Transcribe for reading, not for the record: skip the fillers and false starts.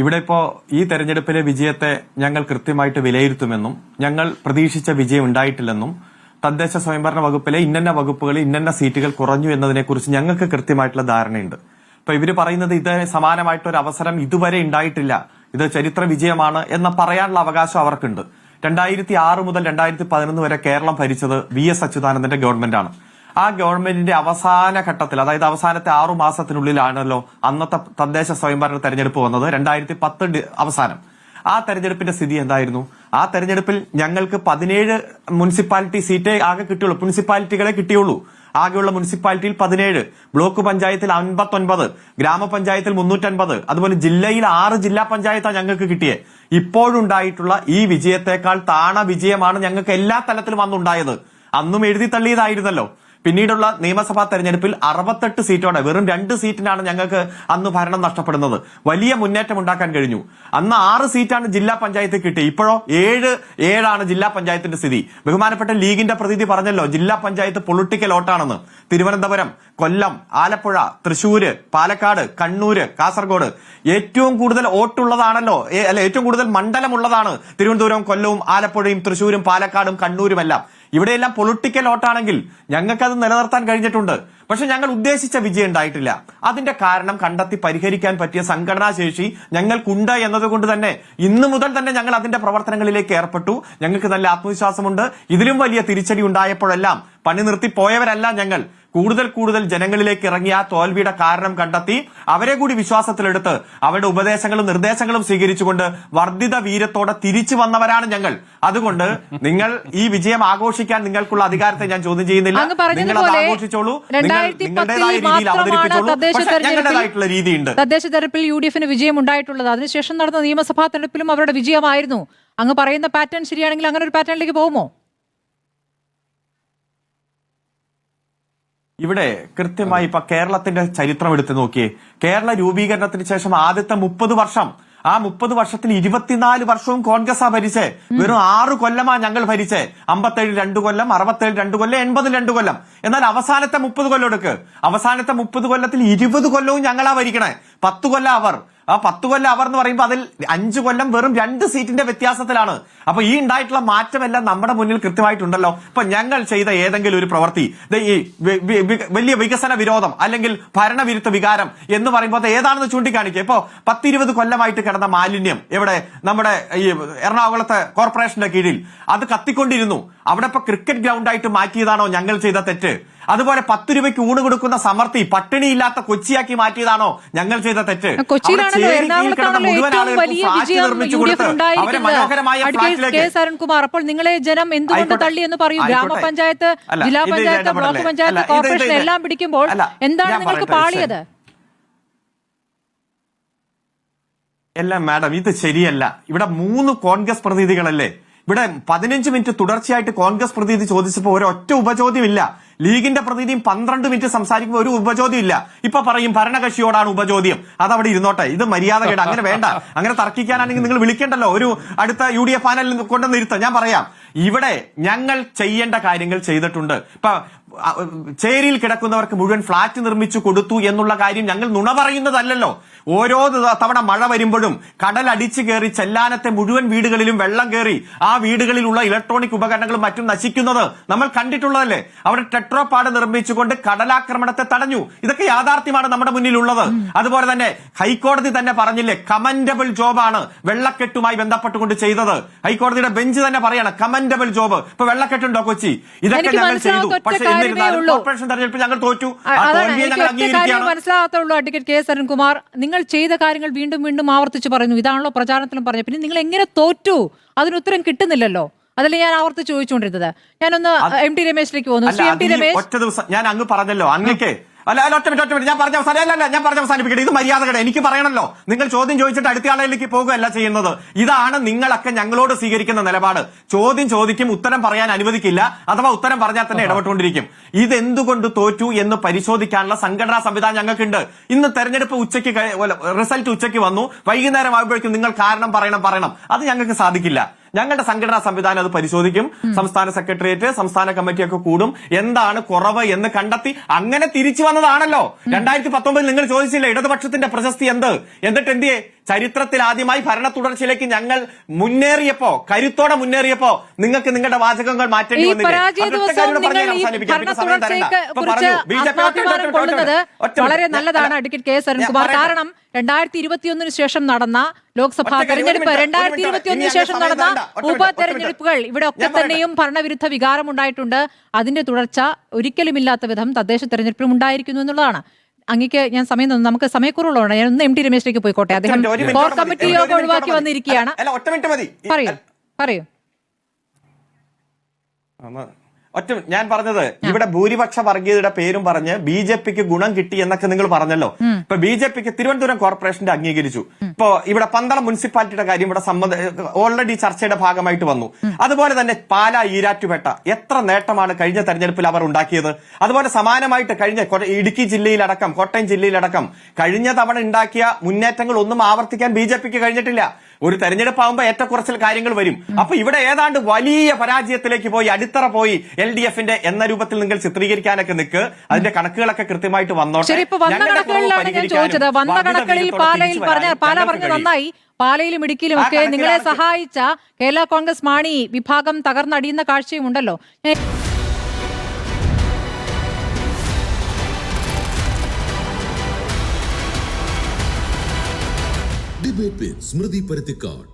ഇവിടെ ഇപ്പോ ഈ തെരഞ്ഞെടുപ്പിലെ വിജയത്തെ ഞങ്ങൾ കൃത്യമായിട്ട് വിലയിരുത്തുമെന്നും ഞങ്ങൾ പ്രതീക്ഷിച്ച വിജയം ഉണ്ടായിട്ടില്ലെന്നും തദ്ദേശ സ്വയംഭരണ വകുപ്പിലെ ഇന്നന്ന വകുപ്പുകളിൽ ഇന്നന്ന സീറ്റുകൾ കുറഞ്ഞു എന്നതിനെക്കുറിച്ച് ഞങ്ങൾക്ക് കൃത്യമായിട്ടുള്ള ധാരണയുണ്ട്. ഇപ്പൊ ഇവര് പറയുന്നത് ഇത് സമാനമായിട്ടൊരു അവസരം ഇതുവരെ ഉണ്ടായിട്ടില്ല, ഇത് ചരിത്ര വിജയമാണ് എന്ന് പറയാനുള്ള അവകാശം അവർക്കുണ്ട്. 2006 മുതൽ 2011 വരെ കേരളം ഭരിച്ചത് VS അച്യുതാനന്ദന്റെ ഗവൺമെന്റാണ്. ആ ഗവൺമെന്റിന്റെ അവസാന ഘട്ടത്തിൽ, അതായത് അവസാനത്തെ 6 മാസത്തിനുള്ളിലാണല്ലോ അന്നത്തെ തദ്ദേശ സ്വയംഭരണ തെരഞ്ഞെടുപ്പ് വന്നത്. 2010 അവസാനം. ആ തെരഞ്ഞെടുപ്പിന്റെ സ്ഥിതി എന്തായിരുന്നു? ആ തെരഞ്ഞെടുപ്പിൽ ഞങ്ങൾക്ക് 17 മുനിസിപ്പാലിറ്റി സീറ്റേ ആകെ കിട്ടിയുള്ളൂ, മുനിസിപ്പാലിറ്റികളെ കിട്ടിയുള്ളൂ. ആകെയുള്ള മുനിസിപ്പാലിറ്റിയിൽ 17, ബ്ലോക്ക് പഞ്ചായത്തിൽ 59, ഗ്രാമപഞ്ചായത്തിൽ 350, അതുപോലെ ജില്ലയിൽ 6 ജില്ലാ പഞ്ചായത്താണ് ഞങ്ങൾക്ക് കിട്ടിയേ. ഇപ്പോഴുണ്ടായിട്ടുള്ള ഈ വിജയത്തെക്കാൾ താണ വിജയമാണ് ഞങ്ങൾക്ക് എല്ലാ തലത്തിലും അന്നുണ്ടായത്. അന്നും എഴുതി തള്ളിയതായിരുന്നല്ലോ. പിന്നീടുള്ള നിയമസഭാ തെരഞ്ഞെടുപ്പിൽ 68 സീറ്റോടെ വെറും 2 സീറ്റിനാണ് ഞങ്ങൾക്ക് അന്ന് ഭരണം നഷ്ടപ്പെടുന്നത്. വലിയ മുന്നേറ്റം ഉണ്ടാക്കാൻ കഴിഞ്ഞു. അന്ന് 6 സീറ്റാണ് ജില്ലാ പഞ്ചായത്തിൽ കിട്ടിയത്. ഇപ്പോഴോ 7 ജില്ലാ പഞ്ചായത്തിന്റെ സ്ഥിതി. ബഹുമാനപ്പെട്ട ലീഗിന്റെ പ്രതിനിധി പറഞ്ഞല്ലോ ജില്ലാ പഞ്ചായത്ത് പൊളിറ്റിക്കൽ വോട്ടാണെന്ന്. തിരുവനന്തപുരം, കൊല്ലം, ആലപ്പുഴ, തൃശൂര്, പാലക്കാട്, കണ്ണൂര്, കാസർഗോഡ് ഏറ്റവും കൂടുതൽ വോട്ടുള്ളതാണല്ലോ, ഏറ്റവും കൂടുതൽ മണ്ഡലമുള്ളതാണ് തിരുവനന്തപുരവും കൊല്ലവും ആലപ്പുഴയും തൃശൂരും പാലക്കാടും കണ്ണൂരുമെല്ലാം. ഇവിടെയെല്ലാം പൊളിറ്റിക്കൽ വോട്ടാണെങ്കിൽ ഞങ്ങൾക്കത് നിലനിർത്താൻ കഴിഞ്ഞിട്ടുണ്ട്. പക്ഷെ ഞങ്ങൾ ഉദ്ദേശിച്ച വിജയം ഉണ്ടായിട്ടില്ല. അതിന്റെ കാരണം കണ്ടെത്തി പരിഹരിക്കാൻ പറ്റിയ സംഘടനാ ശേഷി ഞങ്ങൾക്കുണ്ട് എന്നതുകൊണ്ട് തന്നെ ഇന്നു മുതൽ തന്നെ ഞങ്ങൾ അതിന്റെ പ്രവർത്തനങ്ങളിലേക്ക് ഏർപ്പെട്ടു. ഞങ്ങൾക്ക് നല്ല ആത്മവിശ്വാസമുണ്ട്. ഇതിലും വലിയ തിരിച്ചടി ഉണ്ടായപ്പോഴെല്ലാം പണി നിർത്തി പോയവരല്ല ഞങ്ങൾ. കൂടുതൽ ജനങ്ങളിലേക്ക് ഇറങ്ങി ആ തോൽവിയുടെ കാരണം കണ്ടെത്തി അവരെ കൂടി വിശ്വാസത്തിലെടുത്ത് അവരുടെ ഉപദേശങ്ങളും നിർദ്ദേശങ്ങളും സ്വീകരിച്ചുകൊണ്ട് വർദ്ധിത വീര്യത്തോടെ തിരിച്ചു വന്നവരാണ് ഞങ്ങൾ. അതുകൊണ്ട് നിങ്ങൾ ഈ വിജയം ആഘോഷിക്കാൻ നിങ്ങൾക്കുള്ള അധികാരത്തെ ഞാൻ ചോദ്യം ചെയ്യുന്നില്ല. നിങ്ങൾ അത് ആഘോഷിച്ചോളൂ, നിങ്ങളുടേതായ രീതിയിൽ അവതരിപ്പിച്ചോളൂ. പക്ഷേ ഞങ്ങളുടേതായിട്ടുള്ള രീതിയുണ്ട്. തദ്ദേശ തെരഞ്ഞെടുപ്പിൽ UDF വിജയം ഉണ്ടായിട്ടുള്ളത്. അതിനുശേഷം നടന്ന നിയമസഭാ തെരഞ്ഞെടുപ്പിലും അവരുടെ വിജയമായിരുന്നു. അങ്ങ് പറയുന്ന പാറ്റേൺ ശരിയാണെങ്കിൽ അങ്ങനെ ഒരു പാറ്റേണിലേക്ക് പോകുമോ? ഇവിടെ കൃത്യമായി ഇപ്പൊ കേരളത്തിന്റെ ചരിത്രം എടുത്തു നോക്കിയേ. കേരള രൂപീകരണത്തിന് ശേഷം ആദ്യത്തെ 30 വർഷം, ആ 30 വർഷത്തിൽ 24 വർഷവും കോൺഗ്രസാ ഭരിച്ചേ. വെറും 6 കൊല്ലമാ ഞങ്ങൾ ഭരിച്ചേ. 57 2 കൊല്ലം, 67 2 കൊല്ലം, 80 2 കൊല്ലം. എന്നാൽ അവസാനത്തെ 30 കൊല്ലം എടുക്ക്. അവസാനത്തെ 30 കൊല്ലത്തിൽ 20 കൊല്ലവും ഞങ്ങളാ ഭരിക്കണേ. 10 കൊല്ലം അവർ. ആ 10 കൊല്ലം അവർ എന്ന് പറയുമ്പോൾ അതിൽ 5 കൊല്ലം വെറും 2 സീറ്റിന്റെ വ്യത്യാസത്തിലാണ്. അപ്പൊ ഈ ഉണ്ടായിട്ടുള്ള മാറ്റമെല്ലാം നമ്മുടെ മുന്നിൽ കൃത്യമായിട്ടുണ്ടല്ലോ. ഇപ്പൊ ഞങ്ങൾ ചെയ്ത ഏതെങ്കിലും ഒരു പ്രവൃത്തി, ഈ വലിയ വികസന വിരോധം അല്ലെങ്കിൽ ഭരണവിരുദ്ധ വികാരം എന്ന് പറയുമ്പോൾ ഏതാണെന്ന് ചൂണ്ടിക്കാണിക്കുക. ഇപ്പോ 10-20 കൊല്ലമായിട്ട് കിടന്ന മാലിന്യം എവിടെ? നമ്മുടെ ഈ എറണാകുളത്തെ കോർപ്പറേഷന്റെ കീഴിൽ അത് കത്തിക്കൊണ്ടിരുന്നു. അവിടെ ഇപ്പൊ ക്രിക്കറ്റ് ഗ്രൗണ്ടായിട്ട് മാറ്റിയതാണോ ഞങ്ങൾ ചെയ്ത തെറ്റ്? അതുപോലെ 10 രൂപയ്ക്ക് ഊണ് കൊടുക്കുന്ന സമർത്ഥി പട്ടിണിയില്ലാത്ത കൊച്ചിയാക്കി മാറ്റിയതാണോ ഞങ്ങൾ ചെയ്ത തെറ്റ്? അരുൺകുമാർ, അപ്പോൾ നിങ്ങളെ ജനം എന്തുകൊണ്ട് തള്ളി എന്ന് പറയൂ. ഗ്രാമപഞ്ചായത്ത്, ജില്ലാ പഞ്ചായത്ത്, ബ്ലോക്ക് പഞ്ചായത്ത്, കോർപ്പറേഷൻ എല്ലാം പിടിക്കുമ്പോൾ എന്താണ് നിങ്ങൾക്ക് പാളിയത്? എല്ലാം മാഡം, ഇത് ശരിയല്ല. ഇവിടെ 3 കോൺഗ്രസ് പ്രതിനിധികളല്ലേ? ഇവിടെ 15 മിനിറ്റ് തുടർച്ചയായിട്ട് കോൺഗ്രസ് പ്രതിനിധി ചോദിച്ചപ്പോൾ ഒരൊറ്റ ഉപചോദ്യമില്ല. ലീഗിന്റെ പ്രതിനിധിയും 12 മിനിറ്റ് സംസാരിക്കുമ്പോൾ ഒരു ഉപചോദ്യം ഇല്ല. ഇപ്പൊ പറയും ഭരണകക്ഷിയോടാണ് ഉപചോദ്യം. അതവിടെ ഇരുന്നോട്ടെ. ഇത് മര്യാദകേട്. അങ്ങനെ വേണ്ട. അങ്ങനെ തർക്കിക്കാനാണെങ്കിൽ നിങ്ങൾ വിളിക്കണ്ടല്ലോ. ഒരു അടുത്ത UDF പാനലിൽ കൊണ്ടുവന്ന് ഇരുത്താം. ഞാൻ പറയാം, ഇവിടെ ഞങ്ങൾ ചെയ്യേണ്ട കാര്യങ്ങൾ ചെയ്തിട്ടുണ്ട്. ഇപ്പൊ ചേരിയിൽ കിടക്കുന്നവർക്ക് മുഴുവൻ ഫ്ളാറ്റ് നിർമ്മിച്ചു കൊടുത്തു എന്നുള്ള കാര്യം ഞങ്ങൾ നുണ പറയുന്നതല്ലല്ലോ. ഓരോ തവണ മഴ വരുമ്പോഴും കടലടിച്ചു കയറി ചെല്ലാനത്തെ മുഴുവൻ വീടുകളിലും വെള്ളം കയറി ആ വീടുകളിലുള്ള ഇലക്ട്രോണിക് ഉപകരണങ്ങളും മറ്റും നശിക്കുന്നത് നമ്മൾ കണ്ടിട്ടുള്ളതല്ലേ. അവിടെ ടെട്രോപാഡ് നിർമ്മിച്ചുകൊണ്ട് കടലാക്രമണത്തെ തടഞ്ഞു. ഇതൊക്കെ യാഥാർത്ഥ്യമാണ് നമ്മുടെ മുന്നിലുള്ളത്. അതുപോലെ തന്നെ ഹൈക്കോടതി തന്നെ പറഞ്ഞില്ലേ, കമന്റബിൾ ജോബാണ് വെള്ളക്കെട്ടുമായി ബന്ധപ്പെട്ടുകൊണ്ട് ചെയ്തത്. ഹൈക്കോടതിയുടെ ബെഞ്ച് തന്നെ പറയാണ് കമന്റബിൾ ജോബ്. ഇപ്പൊ വെള്ളക്കെട്ടുണ്ടോ കൊച്ചി? ഇതൊക്കെ ഞങ്ങൾ ചെയ്തു. പക്ഷേ എന്നിരുന്നാലും കോർപ്പറേഷൻ തെരഞ്ഞെടുപ്പിൽ ഞങ്ങൾ തോറ്റു. ആ തോൽവിയെ ഞങ്ങൾ അംഗീകരിക്കുകയാണ്. മനസ്സിലാകത്തുള്ളൂ അഡ്വക്കേറ്റ് കെ. അരുൺകുമാർ, നിങ്ങൾ ചെയ്ത കാര്യങ്ങൾ വീണ്ടും വീണ്ടും ആവർത്തിച്ച് പറയുന്നു. ഇതാണല്ലോ പ്രചാരണത്തിലും പറഞ്ഞത്. പിന്നെ നിങ്ങൾ എങ്ങനെ തോറ്റു? അതിന് ഉത്തരം കിട്ടുന്നില്ലല്ലോ. അതല്ലേ ഞാൻ ആവർത്തിച്ച് ചോദിച്ചുകൊണ്ടിരുന്നത്. ഞാനൊന്ന് MT രമേശിലേക്ക് പോകുന്നു. MT രമേശ്, ഒറ്റ ദിവസം ഞാൻ അങ്ങ് പറഞ്ഞല്ലോ, അങ്ങക്ക് ഒറ്റ മിനിറ്റ് ഞാൻ പറഞ്ഞ അവസാനിപ്പിക്കട്ടെ. ഇത് മര്യാദകടെ എനിക്ക് പറയണല്ലോ. നിങ്ങൾ ചോദ്യം ചോദിച്ചിട്ട് അടുത്ത ആളിലേക്ക് പോകുകയല്ല ചെയ്യുന്നത്. ഇതാണ് നിങ്ങളൊക്കെ ഞങ്ങളോട് സ്വീകരിക്കുന്ന നിലപാട്. ചോദ്യം ചോദിക്കും, ഉത്തരം പറയാൻ അനുവദിക്കില്ല, അഥവാ ഉത്തരം പറഞ്ഞാൽ തന്നെ ഇടപെട്ടുകൊണ്ടിരിക്കും. ഇതെന്തുകൊണ്ട് തോറ്റു എന്ന് പരിശോധിക്കാനുള്ള സംഘടനാ സംവിധാനം ഞങ്ങൾക്കുണ്ട്. ഇന്ന് തെരഞ്ഞെടുപ്പ് റിസൾട്ട് ഉച്ചയ്ക്ക് വന്നു, വൈകുന്നേരം ആകുമ്പോഴേക്കും നിങ്ങൾ കാരണം പറയണം. അത് ഞങ്ങൾക്ക് സാധിക്കില്ല. ഞങ്ങളുടെ സംഘടനാ സംവിധാനം അത് പരിശോധിക്കും. സംസ്ഥാന സെക്രട്ടേറിയറ്റ്, സംസ്ഥാന കമ്മിറ്റിയൊക്കെ കൂടും. എന്താണ് കുറവ് എന്ന് കണ്ടെത്തി അങ്ങനെ തിരിച്ചു വന്നതാണല്ലോ. 2019 നിങ്ങൾ ചോദിച്ചില്ല ഇടതുപക്ഷത്തിന്റെ പ്രശസ്തി എന്ത്? എന്നിട്ട് എന്തിയെ ചരിത്രത്തിൽ ആദ്യമായി ഭരണ തുടർച്ചയിലേക്ക് ഞങ്ങൾ മുന്നേറിയപ്പോ, കരുത്തോടെ മുന്നേറിയപ്പോ നിങ്ങൾക്ക് നിങ്ങളുടെ വാചകങ്ങൾ മാറ്റേണ്ടി ഈ വന്നില്ലേ? പരാജയ അതൊറ്റ ദിവസം കാര്യം പറഞ്ഞ് നിങ്ങൾ ഞാൻ ഈ അവസാനിപ്പിക്കാം. ഭരണ പിന്നെ സമയം തരണ്ട. തുടർച്ചയെ ഇപ്പൊ കുറിച്ച് പറഞ്ഞു. BJP ആത്മാഭിമാനം കൊള്ളുന്നത് വളരെ നല്ലതാണ് അഡ്വക്കേറ്റ് കെ സരൺകുമാർ. കാരണം 2021 ശേഷം നടന്ന ലോക്സഭാ തെരഞ്ഞെടുപ്പ്, 2021 ശേഷം നടന്ന ഉപതെരഞ്ഞെടുപ്പുകൾ, ഇവിടെ ഒക്കെ തന്നെയും ഭരണവിരുദ്ധ വികാരം ഉണ്ടായിട്ടുണ്ട്. അതിന്റെ തുടർച്ച ഒരിക്കലുമില്ലാത്ത വിധം തദ്ദേശ തെരഞ്ഞെടുപ്പിലും ഉണ്ടായിരിക്കുന്നു എന്നുള്ളതാണ്. അങ്ങേക്ക് ഞാൻ സമയം തന്നു, നമുക്ക് സമയക്കുറവുള്ളതാണ്. ഞാൻ ഒന്ന് MT രമേശിലേക്ക് പോയിക്കോട്ടെ. അദ്ദേഹം കോർ കമ്മിറ്റി യോഗം ഒഴിവാക്കി വന്നിരിക്കുകയാണ്. പറയൂ. ഞാൻ പറഞ്ഞത് ഇവിടെ ഭൂരിപക്ഷ വർഗീയതയുടെ പേരും പറഞ്ഞ് BJPക്ക് ഗുണം കിട്ടി എന്നൊക്കെ നിങ്ങൾ പറഞ്ഞല്ലോ. ഇപ്പൊ BJPക്ക് തിരുവനന്തപുരം കോർപ്പറേഷന്റെ അംഗീകരിച്ചു. ഇപ്പോ ഇവിടെ പന്തളം മുനിസിപ്പാലിറ്റിയുടെ കാര്യം ഇവിടെ ഓൾറെഡി ചർച്ചയുടെ ഭാഗമായിട്ട് വന്നു. അതുപോലെ തന്നെ പാലാ ഈരാറ്റുപേട്ട എത്ര നേട്ടമാണ് കഴിഞ്ഞ തെരഞ്ഞെടുപ്പിൽ അവർ ഉണ്ടാക്കിയത്. അതുപോലെ സമാനമായിട്ട് കഴിഞ്ഞ ഇടുക്കി ജില്ലയിലടക്കം, കോട്ടയം ജില്ലയിലടക്കം കഴിഞ്ഞ തവണ ഉണ്ടാക്കിയ മുന്നേറ്റങ്ങൾ ഒന്നും ആവർത്തിക്കാൻ BJPക്ക് കഴിഞ്ഞിട്ടില്ല. ഒരു തെരഞ്ഞെടുപ്പ് ആകുമ്പോൾ ഏറ്റക്കുറച്ചിൽ കാര്യങ്ങൾ വരും. അപ്പൊ ഇവിടെ ഏതാണ്ട് വലിയ പരാജയത്തിലേക്ക് പോയി, അടിത്തറ പോയി LDFന്റെ എന്ന രൂപത്തിൽ നിങ്ങൾ ചിത്രീകരിക്കാനൊക്കെ നിൽക്ക്. അതിന്റെ കണക്കുകളൊക്കെ കൃത്യമായിട്ട് വന്നോട്ടെ. ശരി, ഇപ്പൊ വന്ന കണക്കുകളിലാണ് ഞാൻ ചോദിച്ചത്. വന്ന കണക്കുകളിൽ പാല പറഞ്ഞ നന്നായി. പാലയിലും ഇടുക്കിയിലും ഒക്കെ നിങ്ങളെ സഹായിച്ച കേരള കോൺഗ്രസ് മാണി വിഭാഗം തകർന്നടിയുന്ന കാഴ്ചയും ഉണ്ടല്ലോ. ഡിബേറ്റ് വിത്ത് സ്മൃതി പരുത്തിക്കാട്.